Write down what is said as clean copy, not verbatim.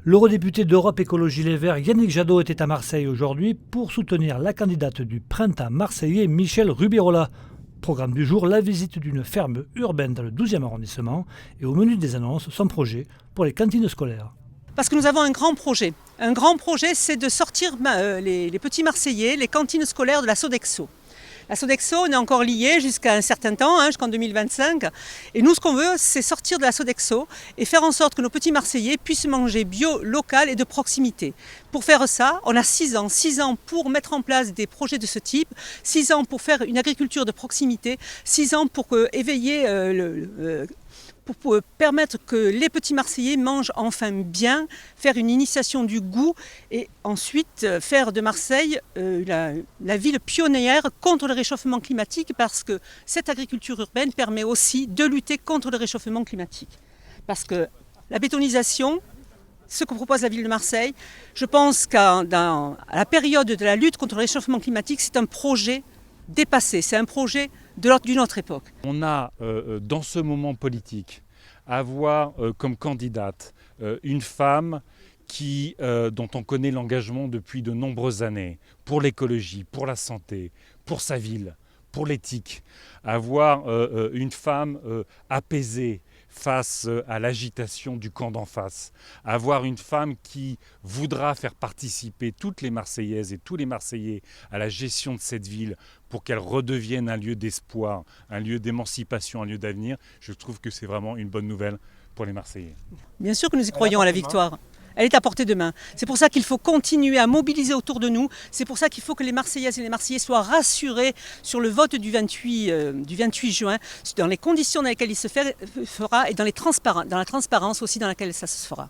L'eurodéputé d'Europe Écologie Les Verts, Yannick Jadot, était à Marseille aujourd'hui pour soutenir la candidate du printemps marseillais, Michèle Rubirola. Programme du jour, la visite d'une ferme urbaine dans le 12e arrondissement et au menu des annonces, son projet pour les cantines scolaires. Parce que nous avons un grand projet. Un grand projet, c'est de sortir les petits Marseillais, les cantines scolaires de la Sodexo. La Sodexo, on est encore lié jusqu'à un certain temps, jusqu'en 2025. Et nous, ce qu'on veut, c'est sortir de la Sodexo et faire en sorte que nos petits Marseillais puissent manger bio, local et de proximité. Pour faire ça, on a 6 ans. 6 ans pour mettre en place des projets de ce type, 6 ans pour faire une agriculture de proximité, 6 ans pour éveiller pour permettre que les petits Marseillais mangent enfin bien, faire une initiation du goût et ensuite faire de Marseille la ville pionnière contre le réchauffement climatique, parce que cette agriculture urbaine permet aussi de lutter contre le réchauffement climatique. Parce que la bétonisation, ce que propose la ville de Marseille, je pense qu'à la période de la lutte contre le réchauffement climatique, c'est un projet dépassé, c'est un projet d'une autre époque. On a dans ce moment politique à avoir comme candidate une femme dont on connaît l'engagement depuis de nombreuses années pour l'écologie, pour la santé, pour sa ville, pour l'éthique, avoir une femme apaisée face à l'agitation du camp d'en face, avoir une femme qui voudra faire participer toutes les Marseillaises et tous les Marseillais à la gestion de cette ville pour qu'elle redevienne un lieu d'espoir, un lieu d'émancipation, un lieu d'avenir. Je trouve que c'est vraiment une bonne nouvelle pour les Marseillais. Bien sûr que nous y croyons à la victoire. Elle est à portée de main. C'est pour ça qu'il faut continuer à mobiliser autour de nous. C'est pour ça qu'il faut que les Marseillaises et les Marseillais soient rassurés sur le vote du 28 juin, dans les conditions dans lesquelles il se fera et dans la transparence aussi dans laquelle ça se fera.